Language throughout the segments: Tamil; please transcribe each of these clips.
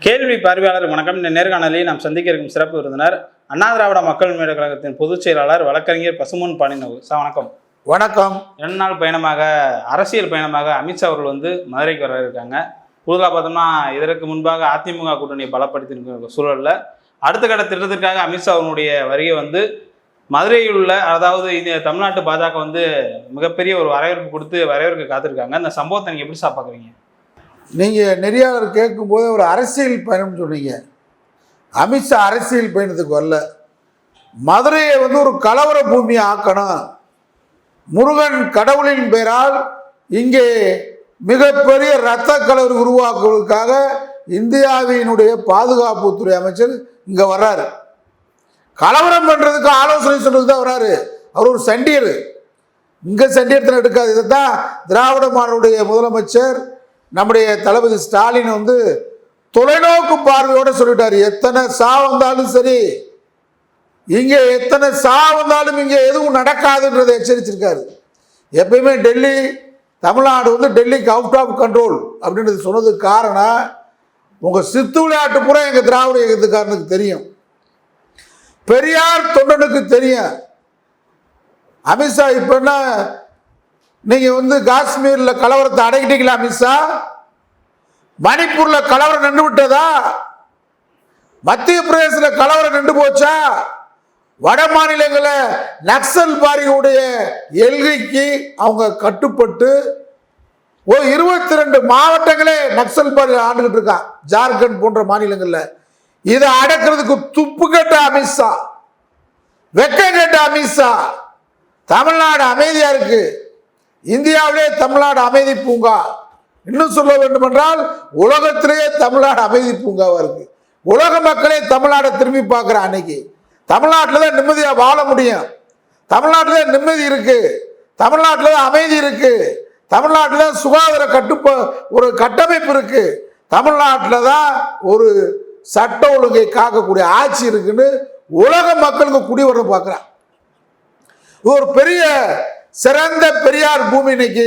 கேள்வி பார்வையாளர் வணக்கம். இந்த நேர்காணலில் நாம் சந்திக்க இருக்கும் சிறப்பு விருந்தினர் அண்ணா திராவிட மக்கள் முன்னேற்ற கழகத்தின் பொதுச் செயலாளர் வழக்கறிஞர் பசும்பொன் பாண்டியன் சார். வணக்கம். வணக்கம். 2 நாள் பயணமாக அரசியல் பயணமாக அமித்ஷா அவர்கள் மதுரைக்கு வர இருக்காங்க. கூடுதலாக பார்த்தோம்னா இதற்கு முன்பாக அதிமுக கூட்டணியை பலப்படுத்தியிருக்கிற சூழலில் அடுத்த கட்ட திட்டத்திற்காக அமித்ஷா அவர்களுடைய வருகை மதுரையில் உள்ள அதாவது இந்த தமிழ்நாட்டு பாஜக மிகப்பெரிய ஒரு வரவேற்பு கொடுத்து வரவேற்க காத்திருக்காங்க. இந்த சம்பவத்தை நீங்கள் எப்படி பார்க்குறீங்க? நீங்கள் நெறியாளர் கேட்கும்போது ஒரு அரசியல் பயணம் சொன்னீங்க. அமித்ஷா அரசியல் பயணத்துக்கு வரல. மதுரையை ஒரு கலவர பூமியை ஆக்கணும், முருகன் கடவுளின் பெயரால் இங்கே மிகப்பெரிய இரத்த கலவரி உருவாக்குவதற்காக இந்தியாவினுடைய பாதுகாப்புத்துறை அமைச்சர் இங்கே வர்றாரு. கலவரம் பண்ணுறதுக்கு ஆலோசனை சொல்றதுக்கு தான் வர்றாரு. அவர் ஒரு சண்டியர். இங்கே சண்டியத்தில் எடுக்காது. இதைத்தான் திராவிட மாடலுடைய முதலமைச்சர் நம்முடைய தளபதி ஸ்டாலின் தொலைநோக்கு பார்வையோடு சொல்லிட்டார். எத்தனை வந்தாலும் சரி, இங்கே எத்தனை வந்தாலும் இங்கே எதுவும் நடக்காதுன்றதை எச்சரிச்சிருக்காரு. எப்பயுமே டெல்லி தமிழ்நாடு டெல்லிக்கு அவுட் ஆஃப் கண்ட்ரோல் அப்படின்றது சொன்னதுக்கு காரணம் உங்கள் சித்து விளையாட்டு பூரா எங்கள் திராவிட இயக்கத்துக்காரனுக்கு தெரியும், பெரியார் தொண்டனுக்கு தெரியும். அமித்ஷா இப்போ என்ன, நீங்கள் காஷ்மீரில் கலவரத்தை அடக்கிட்டீங்களா? அமித்ஷா மணிப்பூரில் கலவரம் நின்று விட்டதா? மத்திய பிரதேசத்தில் கலவரம் நின்று போச்சா? வட மாநிலங்களில் நக்சல் பாரியுடைய எல்கைக்கு அவங்க கட்டுப்பட்டு 22 மாவட்டங்களே நக்சல் பாரி ஆண்டுகிட்டு இருக்கான். ஜார்க்கண்ட் போன்ற மாநிலங்களில் இதை அடக்கிறதுக்கு துப்பு கேட்ட அமித்ஷா, வெக்க கேட்ட அமித்ஷா. தமிழ்நாடு அமைதியா இருக்கு. இந்தியாவிலே தமிழ்நாடு அமைதி பூங்கா. இன்னும் சொல்ல வேண்டும் என்றால் உலகத்திலேயே தமிழ்நாடு அமைதி பூங்காவா இருக்கு. உலக மக்களே தமிழ்நாடை திரும்பி பார்க்குற அன்னைக்கு தமிழ்நாட்டில் தான் நிம்மதியாக வாழ முடியும். தமிழ்நாட்டில் தான் நிம்மதி இருக்கு, தமிழ்நாட்டில் தான் அமைதி இருக்கு, தமிழ்நாட்டில் தான் சுகாதார ஒரு கட்டமைப்பு இருக்கு, தமிழ்நாட்டில் தான் ஒரு சட்ட ஒழுங்கை காக்கக்கூடிய ஆட்சி இருக்குன்னு உலக மக்களுக்கு குடிவர பார்க்குறான். ஒரு பெரிய சிறந்த பெரியார் பூமி இன்னைக்கு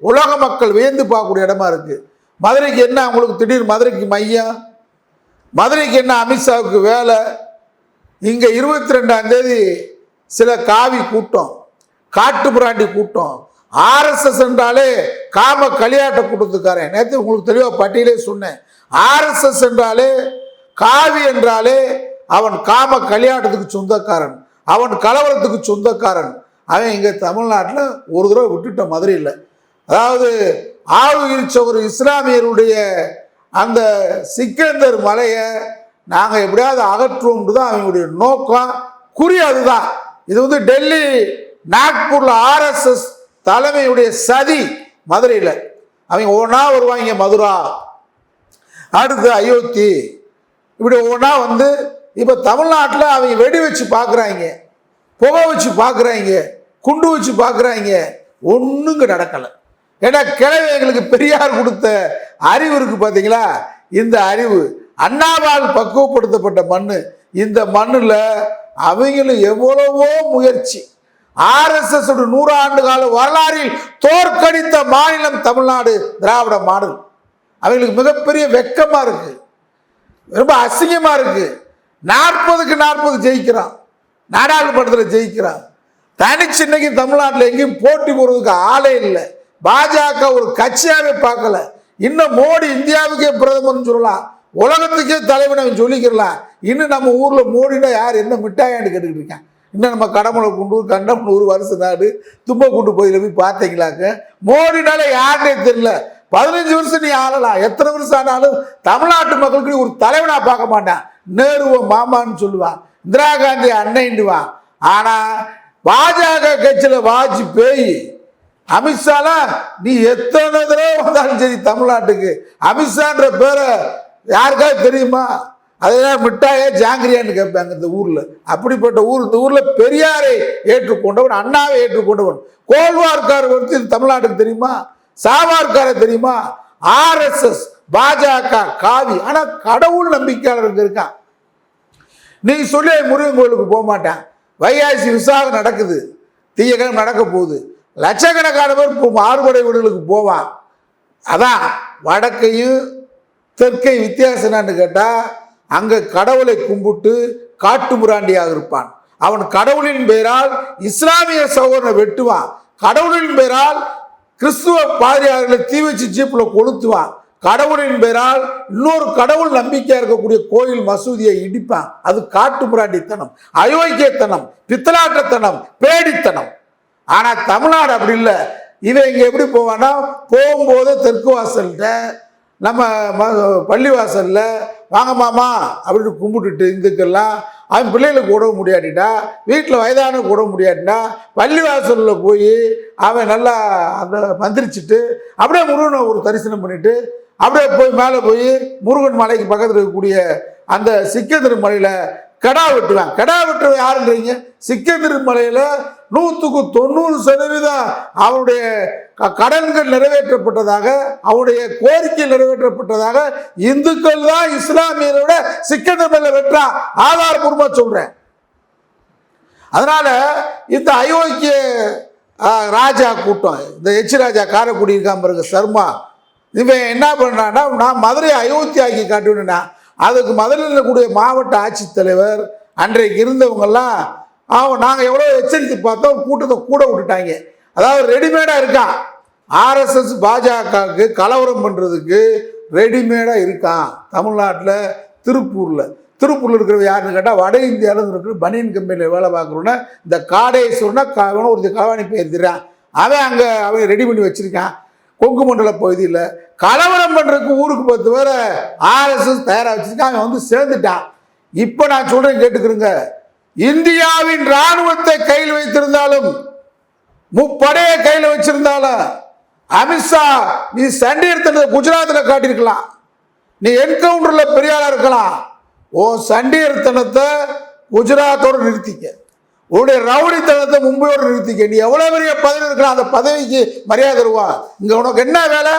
உலக மக்கள் வியந்து பார்க்கக்கூடிய இடமா இருக்கு. மதுரைக்கு என்ன உங்களுக்கு திடீர் மதுரைக்கு மையம்? மதுரைக்கு என்ன அமித்ஷாவுக்கு வேலை? இங்க 22ஆம் தேதி சில காவி கூட்டம், காட்டு பிராண்டி கூட்டம், ஆர்எஸ்எஸ் என்றாலே காம களியாட்ட கூட்டத்துக்காரன். நேற்று உங்களுக்கு தெளிவா பட்டியலே சொன்னேன். ஆர்எஸ்எஸ் என்றாலே காவி என்றாலே அவன் காம கலியாட்டத்துக்கு சொந்தக்காரன், அவன் கலவரத்துக்கு சொந்தக்காரன். அவன் இங்கே தமிழ்நாட்டில் ஒரு தடவை விட்டுட்ட மதுரையில். அதாவது ஆவுகிரிச்ச ஒரு இஸ்லாமியருடைய அந்த சிக்கந்தர் மலையை நாங்கள் எப்படியாவது அகற்றுவோம்னு தான் அவங்களுடைய நோக்கம், குறி அதுதான். இது டெல்லி நாக்பூரில் ஆர்எஸ்எஸ் தலைமையுடைய சதி. மதுரையில் அவங்க ஒவ்வொன்றா வருவாங்க. மதுரா, அடுத்து அயோத்தி, இப்படி ஒவ்வொன்றா இப்போ தமிழ்நாட்டில் அவங்க வெடி வச்சு பார்க்குறாங்க, புகை வச்சு பார்க்குறாங்க, குண்டு வச்சு பார்க்குறாங்க. ஒன்றுங்க நடக்கலை. ஏன்னா கிழமை எங்களுக்கு பெரியார் கொடுத்த அறிவு இருக்கு பார்த்தீங்களா? இந்த அறிவு அண்ணாவால் பக்குவப்படுத்தப்பட்ட மண். இந்த மண்ணில் அவங்களும் எவ்வளவோ முயற்சி. ஆர்எஸ்எஸ் 100 ஆண்டு கால வரலாறில் தோற்கடித்த மாநிலம் தமிழ்நாடு திராவிட மாடல். அவங்களுக்கு மிகப்பெரிய வெக்கமாக இருக்கு, ரொம்ப அசிங்கமாக இருக்கு. 40க்கு 40 ஜெயிக்கிறான், நாடாளுமன்றத்தில் ஜெயிக்கிறான். தனிச்சு இன்னைக்கு தமிழ்நாட்டில் எங்கேயும் போட்டி போடுறதுக்கு ஆளே இல்லை. பாஜக ஒரு கட்சியாவே பார்க்கல. இன்னும் மோடி இந்தியாவுக்கே பிரதமர்னு சொல்லலாம், உலகத்துக்கே தலைவன் அவன் சொல்லிக்கிறலாம். இன்னும் நம்ம ஊரில் மோடினா யார் என்ன மிட்டாயான்னு கேட்டுக்கிட்டு இருக்கான். இன்னும் நம்ம கடமலை குண்டூர் கண்டம்னூர் வருஷ நாடு தும்பக்குண்டு போயில போய் பார்த்தீங்களாக்க மோடினால யாருன்னே தெரியல. 15 வருஷம் நீ ஆளலாம், எத்தனை வருஷம் ஆனாலும் தமிழ்நாட்டு மக்களுக்கு ஒரு தலைவனா பார்க்க மாட்டான். நேருவை மாமான்னு சொல்லுவான், இந்திரா காந்தி அன்னைன்னுவான். ஆனா பாஜக கட்சியில் வாஜி பேய் அமித்ஷாலாம் நீ எத்தனை தடவை வந்தாலும் சரி தமிழ்நாட்டுக்கு அமித்ஷான்ற பேரை யாருக்காவது தெரியுமா? அதெல்லாம் மிட்டாயே ஜாங்கிரியான்னு கேட்பாங்க இந்த ஊர்ல. அப்படிப்பட்ட ஊர். இந்த ஊர்ல பெரியாரை ஏற்றுக்கொண்டவன், அண்ணாவை ஏற்றுக்கொண்டவன். கோல்வார்கார் தமிழ்நாட்டுக்கு தெரியுமா? சாவார்காரை தெரியுமா? ஆர்எஸ்எஸ், பாஜக, காவி. ஆனா கடவுள் நம்பிக்கையாளருக்கு இருக்கான். நீ சொல்லி முருகன் கோயிலுக்கு போக மாட்டான். வைகாசி விசாகம் நடக்குது, தீயகம் நடக்க போகுது. லட்சக்கணக்கான பேர் மாறுபடை வீடுகளுக்கு போவான். அதான் வடக்கையும் தெற்கை வித்தியாசம் என்னன்னு கேட்டால் அங்கே கடவுளை கும்பிட்டு காட்டு முராண்டியாக இருப்பான். அவன் கடவுளின் பெயரால் இஸ்லாமிய சகோதரனை வெட்டுவான். கடவுளின் பெயரால் கிறிஸ்துவ பாதிரியார்களை தீ வச்சு ஜீப்பில் கொளுத்துவான். கடவுளின் பெயரால் இன்னொரு கடவுள் நம்பிக்கையாக இருக்கக்கூடிய கோயில் மசூதியை இடிப்பான். அது காட்டு முராண்டித்தனம், அயோக்கியத்தனம், பித்தலாட்டத்தனம், பேடித்தனம். ஆனால் தமிழ்நாடு அப்படி இல்லை. இவன் இங்கே எப்படி போவான்னா, போகும்போது தெற்கு வாசல்கிட்ட நம்ம பள்ளி வாசலில் வாங்க மாமா அப்படின்னு கும்பிட்டுட்டு இந்துக்கெல்லாம் அவன் பிள்ளைகளுக்கு உடவு முடியாட்டிட்டா, வீட்டில் வயதான உடவு முடியாட்டினா பள்ளி வாசலில் போய் அவன் நல்லா அந்த மந்திரிச்சிட்டு அப்படியே முருகனை ஒரு தரிசனம் பண்ணிட்டு அப்படியே போய் மேலே போய் முருகன் மலைக்கு பக்கத்தில் இருக்கக்கூடிய அந்த சிக்கந்திரி மலையில் கடா வெட்டுவேன். கடா வெட்டுவேன் யாருன்றீங்க? சிக்கந்திரி மலையில் 100% அவனுடைய கடன்கள் நிறைவேற்றப்பட்டதாக, அவனுடைய கோரிக்கை நிறைவேற்றப்பட்டதாக இந்துக்கள் தான் இஸ்லாமியரோட சிக்கந்திரி மலையில் வெட்டுறான். ஆதாரபூர்வமாக சொல்றேன். அதனால இந்த அயோக்கிய ராஜா கூட்டம், இந்த எச் ராஜா காரைக்குடி இருக்காம பாருங்க சர்மா, இவன் என்ன பண்ணான்னா, நான் மதுரையை அயோத்தி ஆக்கி காட்டுவேன்னா, அதுக்கு மதுரையில் இருக்கக்கூடிய மாவட்ட ஆட்சித்தலைவர் அன்றைக்கு இருந்தவங்கெல்லாம் நாங்கள் எவ்வளோ எச்சரித்து பார்த்தோம், கூட்டத்தை கூட விட்டுட்டாங்க. அதாவது ரெடிமேடாக இருக்கான். ஆர்எஸ்எஸ் பாஜகவுக்கு கலவரம் பண்ணுறதுக்கு ரெடிமேடாக இருக்கான். தமிழ்நாட்டில் திருப்பூரில் இருக்கிறவ யாருன்னு கேட்டால் வட இந்தியாவில் இருக்கிற பனியன் கம்பெனியில் வேலை பார்க்குறோன்னா இந்த காடேஸ்வரனா ஒரு களவாணி போயிருக்கிறான். அவன் ரெடி பண்ணி வச்சுருக்கான். கொங்கு மண்டல பகுதியில் கலவரம் பண்ணுறதுக்கு ஊருக்கு 10 பேரை ஆர்எஸ்எஸ் தயாராக வச்சுருக்கான். அவன் வந்து சேர்ந்துட்டான். இப்போ நான் சொல்கிறேன் கேட்டுக்கிறேங்க, இந்தியாவின் இராணுவத்தை கையில் வைத்திருந்தாலும், முப்படையை கையில் வச்சிருந்தாலும், அமித்ஷா நீ சண்டியர்த்தனத்தை குஜராத்தில் காட்டியிருக்கலாம், நீ என்கவுண்டரில் பெரியாளாக இருக்கலாம். ஓ சண்டியர்த்தனத்தை குஜராத்தோடு நிறுத்திக்க, உன்னுடைய ரவுடித்தனத்தை மும்பையோடு நிறுத்திக்க. நீ எவ்வளோ பெரிய பதவி இருக்கலாம், அந்த பதவிக்கு மரியாதை தருவா. இங்கே உனக்கு என்ன வேலை?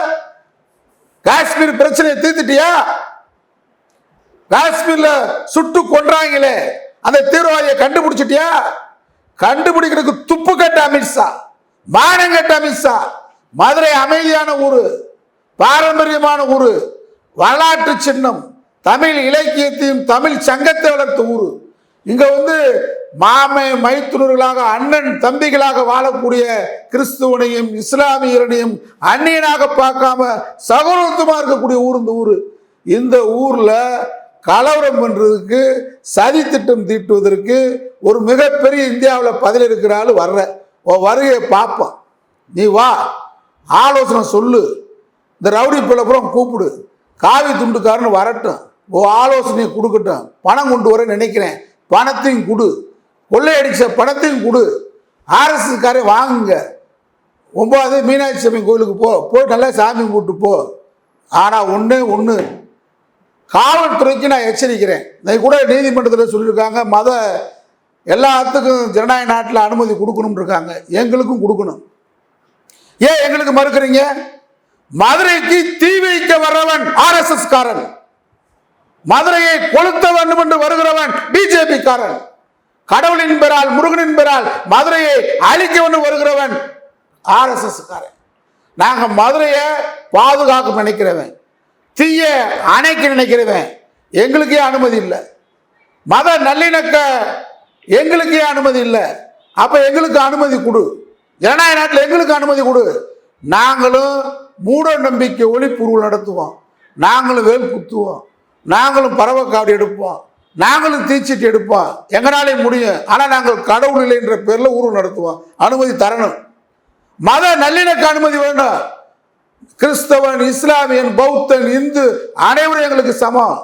காஷ்மீர் பிரச்சனையை தீர்த்துட்டியா? காஷ்மீரில் சுட்டு கொன்றாங்களே அந்த தீவிரவாதியை கண்டுபிடிச்சிட்டியா? கண்டுபிடிக்கிறதுக்கு துப்பு கட்ட அமித்ஷா, மானம் கட்ட அமித்ஷா. மதுரை அமைதியான ஊர், பாரம்பரியமான ஊர், வரலாற்று சின்னம், தமிழ் இலக்கியத்தையும் தமிழ் சங்கத்தை வளர்த்த ஊர். இங்க வந்து மாமை மைத்துனர்களாக அண்ணன் தம்பிகளாக வாழக்கூடிய கிறிஸ்துவனையும் இஸ்லாமியரையும் அந்நியனாக பார்க்காம சகோதரத்துவமா இருக்கக்கூடிய ஊர் இந்த ஊர். இந்த ஊர்ல கலவரம் பண்றதுக்கு, சதி திட்டம் தீட்டுவதற்கு ஒரு மிகப்பெரிய இந்தியாவில் பதில் இருக்கிற ஆள் வர்ற வருகையை பார்ப்பான். நீ வா, ஆலோசனை சொல்லு, இந்த ரவுடி பிள்ளைப்புறம் கூப்பிடு, காவி துண்டுக்காரன்னு வரட்டும், ஆலோசனையை கொடுக்கட்டும். பணம் கொண்டு வர நினைக்கிறேன், பணத்தையும் கொடு, கொள்ளையடிச்ச பணத்தையும் கொடு, ஆர்எஸ்எஸ்காரே வாங்குங்க. 9 மீனாட்சி அம்மன் கோயிலுக்கு போய் நல்லா சாமி கூப்பிட்டு போ. ஆனால் ஒன்று காவல்துறைக்கு நான் எச்சரிக்கிறேன். இன்னைக்கு கூட நீதிமன்றத்தில் சொல்லியிருக்காங்க, எல்லாத்துக்கும் ஜனநாயக நாட்டில் அனுமதி கொடுக்கணும் இருக்காங்க, எங்களுக்கும் கொடுக்கணும். ஏன் எங்களுக்கு மறுக்கிறீங்க? மதுரைக்கு தீ வைக்க வர்றவன் ஆர்எஸ்எஸ் காரன், மதுரையை கொளுத்த வேண்டும் என்று வருகிறவன் பிஜேபி காரன், கடவுளின் பெயரால் முருகனின் பெயரால் மதுரையை அழிக்க வேண்டும் வருகிறவன் ஆர்எஸ்எஸ் காரன். நாங்க மதுரையை பாதுகாக்க நினைக்கிறவன், தீய அணைக்க நினைக்கிறவன், எங்களுக்கே அனுமதி இல்லை. மத நல்லிணக்க எங்களுக்கே அனுமதி இல்லை. அப்ப எங்களுக்கு அனுமதி கொடு, ஜனநாயக நாட்டில் எங்களுக்கு அனுமதி கொடு. நாங்களும் மூட நம்பிக்கை ஒளிப்பூர்வம் நடத்துவோம், நாங்களும் வேல் குத்துவோம், நாங்களும் பறவை காவடி எடுப்போம், நாங்களும் தீச்சிட்டு எடுப்போம், எங்களாலே முடியும். ஆனால் நாங்கள் கடவுள் இல்லை என்ற பேரில் ஊர்வலம் நடத்துவோம். அனுமதி தரணும். மத நல்லிணக்க அனுமதி வேணும். கிறிஸ்தவன், இஸ்லாமியன், பௌத்தன், இந்து அனைவரும் எங்களுக்கு சமம்.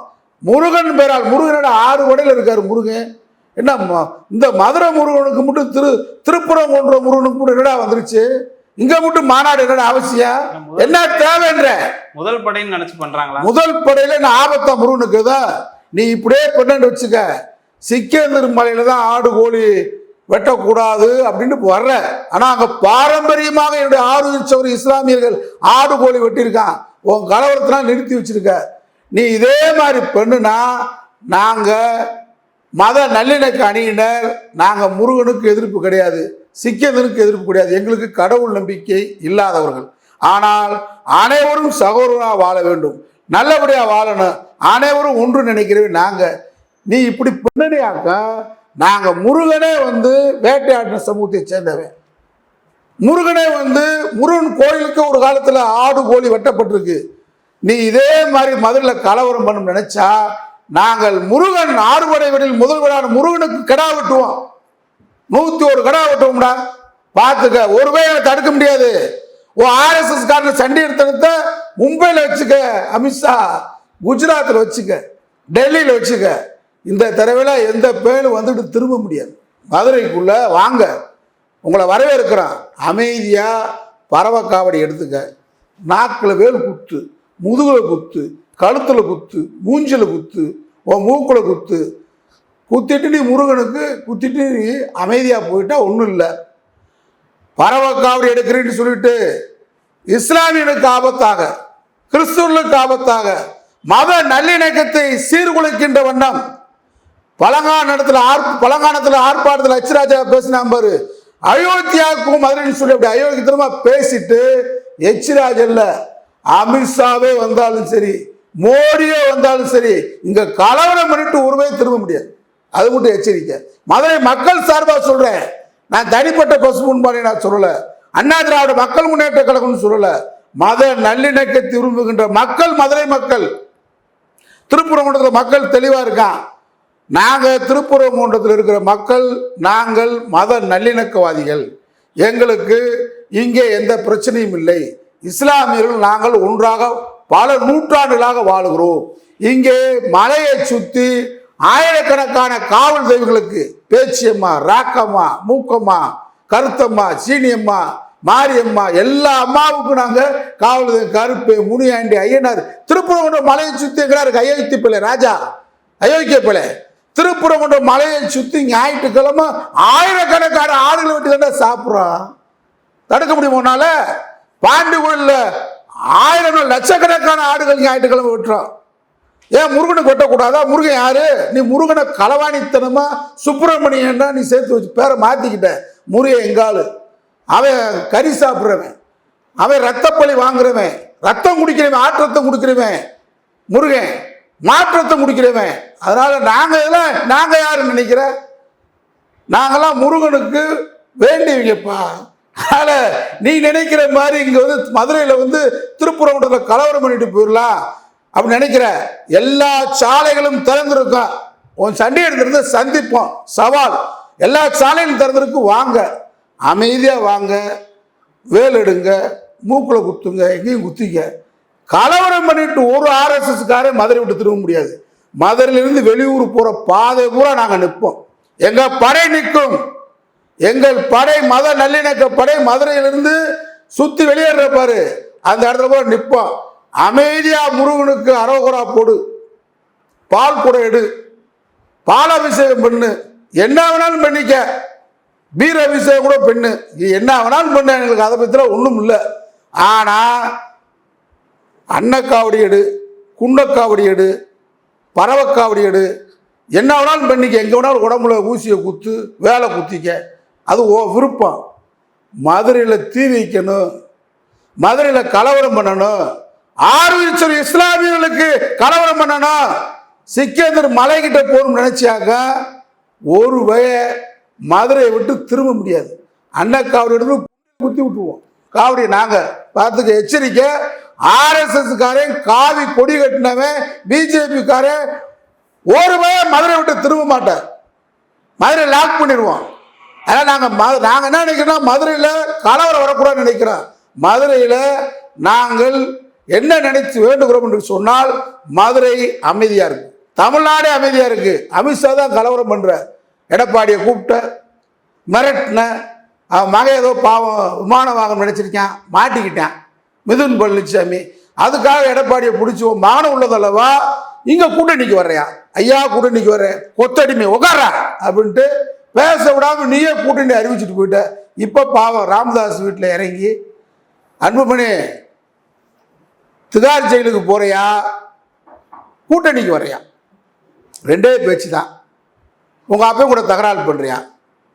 முருகன் பேரால், முருகனோட 6 வடையில் இருக்காரு முருகன். என்ன இந்த மதுரை முருகனுக்கு மட்டும் திருப்புறம் கொன்ற முருகனுக்கு மட்டும் என்னடா வந்துருச்சு? இங்க மட்டும் மாநாடு என்னடா அவசியம்? என்ன தேவைன்ற முதல் படைன்னு நினைச்சு பண்றாங்களா? முதல் படையில என்ன ஆபத்தா முருகனுக்கு தான்? நீ இப்படியே பண்ணு வச்சுக்க, சிக்கந்தர் மலையில தான் ஆடு கோழி வெட்டக்கூடாது அப்படின்னு வர்ற. ஆனா அங்க பாரம்பரியமாக என்னுடைய 6 சவரி இஸ்லாமியர்கள் ஆடு கோழி வெட்டியிருக்கான். உன் கலவரத்தெல்லாம் நிறுத்தி வச்சிருக்க. நீ இதே மாதிரி பண்ணுனா நாங்க மத நல்லிணக்க அணியினர், நாங்க முருகனுக்கு எதிர்ப்பு கிடையாது, சிக்கந்தனுக்கு எதிர்ப்பு கிடையாது. எங்களுக்கு கடவுள் நம்பிக்கை இல்லாதவர்கள். ஆனால் அனைவரும் சகோதரராக வாழ வேண்டும். நல்லபடியா வாழணும், அனைவரும் ஒன்று நினைக்கிறவே நாங்க. நீ இப்படி பின்னணியாக்க நாங்க முருகனே வந்து வேட்டையாடின சமூகத்தை சேர்ந்தவன். முருகனே வந்து முருகன் கோயிலுக்கு ஒரு காலத்துல ஆடு கோழி வெட்டப்பட்டிருக்கு. நீ இதே மாதிரி மதுரையில் கலவரம் பண்ண நினைச்சா நாங்கள் முருகன் ஆறுபடை வீடில் முதல் விடான முருகனுக்கு கிடா வெட்டுவோம். 101 கிடா வெட்டுவோம்டா, பார்த்துக்க. ஒருவேளை தடுக்க முடியாது. RSS காரன சண்டை எடுத்தனத்தை மும்பையில் வச்சுக்க, அமித்ஷா குஜராத்தில் வச்சுக்க, டெல்லியில் வச்சுக்க. இந்த தடவையில் எந்த பேரும் வந்துட்டு திரும்ப முடியாது. மதுரைக்குள்ள வாங்க, உங்களை வரவேற்கிறோம். அமைதியா பறவை காவடி எடுத்துக்க. நாக்கில் வேல் குத்து, முதுகுல குத்து, கழுத்துல குத்து, மூஞ்சில குத்து, உன் மூக்குல குத்து. குத்திட்டு நீ முருகனுக்கு குத்திட்டு நீ அமைதியா போயிட்டா ஒன்றும் இல்லை. பறவை காவடி எடுக்கிறேன்னு சொல்லிட்டு இஸ்லாமியனுக்கு ஆபத்தாக, கிறிஸ்துவர்களுக்கு ஆபத்தாக, மத நல்லிணக்கத்தை சீர்குலைக்கின்ற வண்ணம் பழங்கானத்தில் ஆர்ப்பாட்டத்தில் அச்சுராஜா பேசினா பாரு, அயோத்தியாவுக்கும் மதுரைன்னு சொல்லி அப்படி அயோக்கியத்தனமா பேசிட்டு எச்ராஜல்ல அமித்ஷாவே வந்தாலும் சரி, மோடியே வந்தாலும் சரி, இங்க கலவரம் பண்ணிட்டு ஒருவே திரும்ப முடியாது. அது மட்டும் எச்சரிக்கை. மதுரை மக்கள் சார்பாக சொல்றேன். நான் தனிப்பட்ட பசு முன்பாடு நான் சொல்லல, அண்ணா திராவிட மக்கள் முன்னேற்ற கழகம்னு சொல்லல. மத நல்லிணக்கத்தை விரும்புகின்ற மக்கள், மதுரை மக்கள், திருப்பரங்குன்றத்தில் மக்கள் தெளிவா இருக்கான். நாங்க திருப்பரங்குன்றத்தில் இருக்கிற மக்கள், நாங்கள் மத நல்லிணக்கவாதிகள். எங்களுக்கு இங்கே எந்த பிரச்சனையும் இல்லை. இஸ்லாமியர்கள் நாங்கள் ஒன்றாக பல நூற்றாண்டுகளாக வாழுகிறோம். இங்கே மலையை சுற்றி ஆயிரக்கணக்கான காவல் தெய்வங்களுக்கு பேச்சியம்மா, ராக்கம்மா, மூக்கம்மா, கருத்தம்மா, சீனியம்மா, மாரியம்மா, எல்லா அம்மாவுக்கும் நாங்க காவல் தெய்வம், கருப்பு, முனியாண்டி, ஐயனார். திருப்பரங்குன்றம் மலையை சுற்றி இருக்கிறாருக்கு அயோத்தி பிள்ளை ராஜா, அயோக்கிய பிள்ளை. திருப்பரங்குன்றம் மலையை சுற்றி ஞாயிற்றுக்கிழமை ஆயிரக்கணக்கான ஆடுகளை வெட்டி தான் சாப்பிட்றோம். தடுக்க முடியுமோனால பாண்டி கோயில்ல 1000 லட்சக்கணக்கான ஆடுகள் ஞாயிற்றுக்கிழமை வெட்டுறோம். ஏன் முருகனுக்கு வெட்டக்கூடாதா? முருகன் யாரு? நீ முருகனை களவாணித்தனமா சுப்பிரமணியன்னா நீ சேர்த்து வச்சு பேரை மாத்திக்கிட்ட. முருகன் எங்காலு, அவன் கறி சாப்பிட்றவன், அவன் ரத்தப்பழி வாங்குறவன், ரத்தம் குடிக்கிறவன், ஆற்றத்தம் குடிக்கிறவன் முருகன், மாற்றத்தை குடிக்கிறவன். அதனால நாங்க யாருன்னு நினைக்கிற? நாங்கெல்லாம் முருகனுக்கு வேண்டியவங்கப்பா. அதனால நீ நினைக்கிற மாதிரி இங்க வந்து மதுரையில வந்து திருப்பரங்குன்றத்தில் கலவரம் பண்ணிட்டு போயிடலாம் அப்படின்னு நினைக்கிற. எல்லா சாலைகளும் திறந்திருக்கும். உன் சண்டை எடுத்திருந்த சந்திப்போம், சவால். எல்லா சாலைகளும் திறந்திருக்கு, வாங்க, அமைதியா வாங்க, வேல் எடுங்க, மூக்குல குத்துங்க, எங்கேயும் குத்திக்க. கலவரம் பண்ணிட்டு ஒரு RSS காரே மதுரை விட்டு திரும்ப முடியாது. மதுரையிலிருந்து வெளியூர் போற பாதை பூரா நாங்க நிற்போம். எங்க படை நிற்கும். எங்கள் படை, மத நல்லிணக்க படை மதுரையிலிருந்து சுத்தி வெளியேற பாரு, அந்த இடத்துல போய் நிற்போம். அமைதியா முருகனுக்கு அரோகரா போடு, பால் கூட எடு, பால் அபிஷேகம் பண்ணு, என்ன வேணாலும் பண்ணிக்க, பீர அபிஷேகம் கூட பண்ணு, என்ன வேணாலும் பண்ண. எங்களுக்கு அதை பத்திர ஒன்றும் இல்லை. ஆனா அன்னக்காவடி எடு, குண்டக்காவடி எடு, பறவைக்காவடி எடு, என்ன வேணாலும் பண்ணிக்க. எங்க வேணாலும் உடம்புல ஊசியை குத்து, வேலை குத்திக்க, அது ஓ விருப்பம். மதுரையில் தீ வைக்கணும், மதுரையில் கலவரம் பண்ணணும், ஆர்வீச்சர் இஸ்லாமியர்களுக்கு கலவரம் பண்ணணும், சிக்கந்தர் மலைக்கிட்ட போகணும்னு நினைச்சாங்க ஒரு மதுரையை விட்டு திரும்ப முடியாது. அன்னக்காவடி எடுத்து குத்தி விட்டுருவோம். காவடி நாங்க பார்த்துக்க, எச்சரிக்கை. RSS காரன், காவி கொடி கட்டினவன், பிஜேபி காரன் ஒரு மதுரை விட்டு திரும்ப மாட்டார். மதுரை லாக் பண்ணிடுவோம். அதனால் நாங்கள் என்ன நினைக்கிறோம், மதுரையில் கலவரம் வரக்கூடாதுன்னு நினைக்கிறோம். மதுரையில் நாங்கள் என்ன நினைத்து வேண்டுகிறோம் என்று சொன்னால், மதுரை அமைதியா இருக்கு, தமிழ்நாடே அமைதியா இருக்கு. அமித்ஷா தான் கலவரம் பண்ற. எடப்பாடியை கூப்பிட்ட, மிரட்டின, அவன் மகன் ஏதோ பாவம் விமானம் வாங்க நினைச்சிருக்கான், மாட்டிக்கிட்டான் மிதுன் பழனிசாமி. அதுக்காக எடப்பாடியை பிடிச்சி மகனம் உள்ளதல்லவா இங்க கூட்டணிக்கு வர்றியா, ஐயா கூட்டணிக்கு வர்ற கொத்தடிமை உட்கார அப்படின்ட்டு பேச விடாம நீயே கூட்டணி அறிவிச்சுட்டு போயிட்ட. இப்ப பாவம் ராமதாஸ் வீட்டில் இறங்கி, அன்புமணி திகார் ஜெயிலுக்கு போறியா, கூட்டணிக்கு வர்றியா, ரெண்டே பேச்சு தான். உங்க அப்பையும் கூட தகராறு பண்றியா.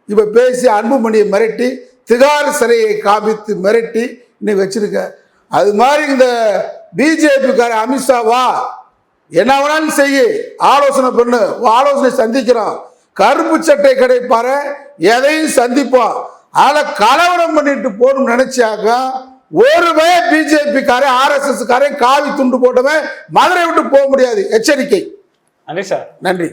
இப்ப பேசி அன்புமணியை மிரட்டி, திகார் சிறையை காமித்து மிரட்டி நீ வச்சிருக்க. அது மாதிரி இந்த பிஜேபிக்கார அமித்ஷா வா, என்ன வேணாலும் செய்ய, ஆலோசனை பண்ணு, ஆலோசனை சந்திக்கிறோம், கருப்பு சட்டை கிடைப்பாரு, எதையும் சந்திப்போம், அதில் கலவரம் பண்ணிட்டு போகணும்னு நினைச்சாக்க ஒரு பிஜேபி காரன் RSS காரன் காவி துண்டு போட்டவன் மதுரை விட்டு போக முடியாது. எச்சரிக்கை. நன்றி சார். நன்றி.